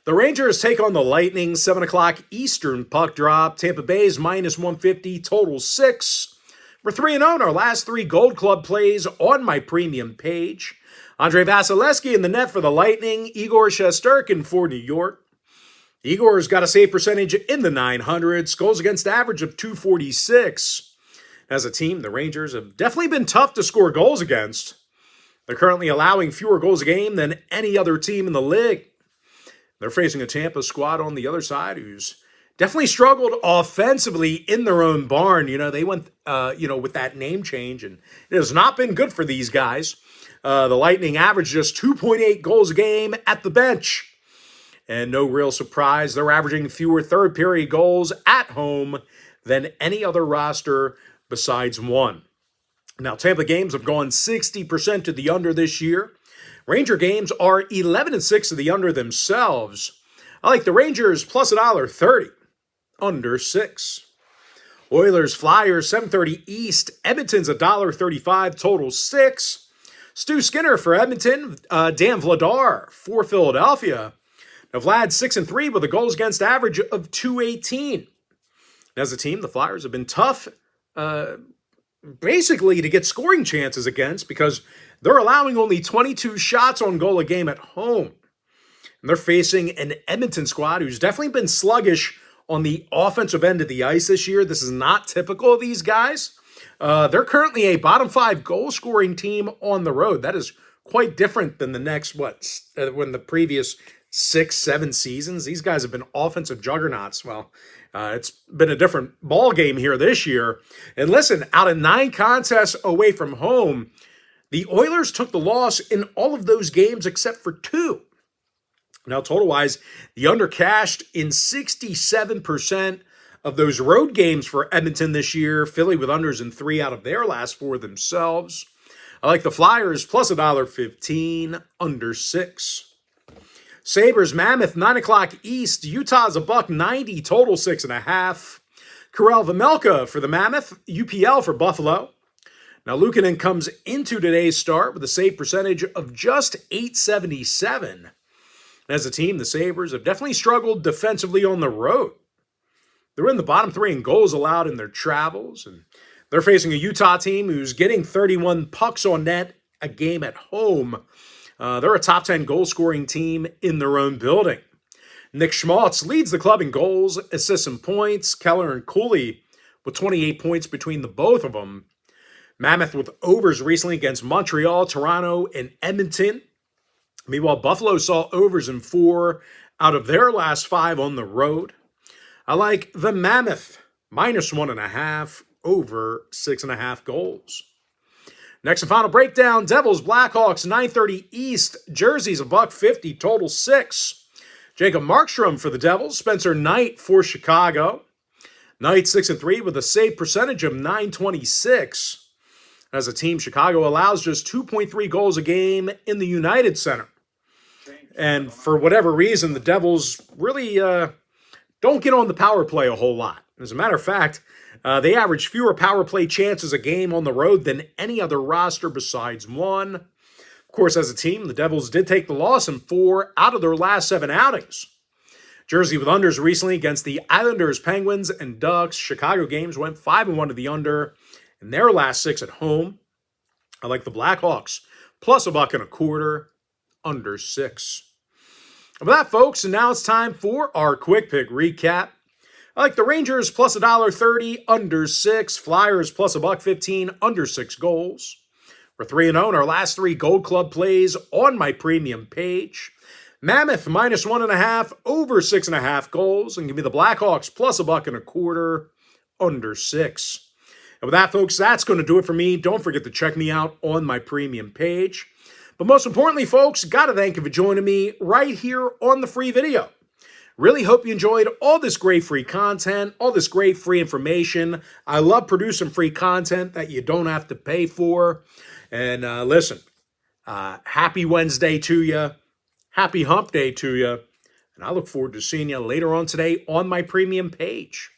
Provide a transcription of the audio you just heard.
The Rangers take on the Lightning, 7 o'clock Eastern puck drop. Tampa Bay's minus 150, total 6. We're 3-0 in our last 3 Gold Club plays on my premium page. Andrei Vasilevsky in the net for the Lightning, Igor Shesterkin for New York. Igor's got a save percentage in the 900s, goals against average of 246. As a team, the Rangers have definitely been tough to score goals against. They're currently allowing fewer goals a game than any other team in the league. They're facing a Tampa squad on the other side who's definitely struggled offensively in their own barn. You know, they went, with that name change, and it has not been good for these guys. The Lightning average just 2.8 goals a game at the bench. And no real surprise, they're averaging fewer third-period goals at home than any other roster besides one. Now, Tampa games have gone 60% to the under this year. Ranger games are 11-6 to the under themselves. I like the Rangers plus $1.30, under 6. Oilers, Flyers, 7:30 East. Edmonton's $1.35, total 6. Stu Skinner for Edmonton. Dan Vladar for Philadelphia. Now, Vlad 6-3 with a goals against average of 218. As a team, the Flyers have been tough, basically to get scoring chances against because they're allowing only 22 shots on goal a game at home. And they're facing an Edmonton squad who's definitely been sluggish on the offensive end of the ice this year. This is not typical of these guys. They're currently a bottom 5 goal-scoring team on the road. That is quite different than when the previous 6-7 seasons. These guys have been offensive juggernauts. Well, it's been a different ball game here this year. And listen, out of 9 contests away from home, the Oilers took the loss in all of those games except for 2. Now, total-wise, the under cashed in 67% of those road games for Edmonton this year. Philly with unders in 3 out of their last 4 themselves. I like the Flyers plus $1.15, under 6. Sabres, Mammoth, 9 o'clock East. Utah's $1.90, total 6.5. Karel Vejmelka for the Mammoth. UPL for Buffalo. Now, Luukkonen comes into today's start with a save percentage of just .877. As a team, the Sabres have definitely struggled defensively on the road. They're in the bottom 3 in goals allowed in their travels, and they're facing a Utah team who's getting 31 pucks on net a game at home. They're a top 10 goal-scoring team in their own building. Nick Schmaltz leads the club in goals, assists, and points. Keller and Cooley with 28 points between the both of them. Mammoth with overs recently against Montreal, Toronto, and Edmonton. Meanwhile, Buffalo saw overs in 4 out of their last 5 on the road. I like the Mammoth, minus 1.5, over 6.5 goals. Next and final breakdown, Devils, Blackhawks, 9:30 East. Jersey's $1.50, total 6. Jacob Markstrom for the Devils. Spencer Knight for Chicago. Knight 6-3 with a save percentage of .926. As a team, Chicago allows just 2.3 goals a game in the United Center. And for whatever reason, the Devils really don't get on the power play a whole lot. As a matter of fact, they average fewer power play chances a game on the road than any other roster besides one. Of course, as a team, the Devils did take the loss in 4 out of their last 7 outings. Jersey with unders recently against the Islanders, Penguins, and Ducks. Chicago games went 5-1 to the under in their last 6 at home. I like the Blackhawks, plus $1.25, under 6. And with that, folks, and now it's time for our quick pick recap. I like the Rangers plus $1.30, under 6. Flyers plus $1.15, under 6 goals. We're 3-0 in our last 3 Gold Club plays on my premium page. Mammoth minus 1.5, over 6.5 goals. And give me the Blackhawks plus $1.25, under 6. And with that, folks, that's going to do it for me. Don't forget to check me out on my premium page. But most importantly, folks, got to thank you for joining me right here on the free video. Really hope you enjoyed all this great free content, all this great free information. I love producing free content that you don't have to pay for. And listen, happy Wednesday to you. Happy hump day to you. And I look forward to seeing you later on today on my premium page.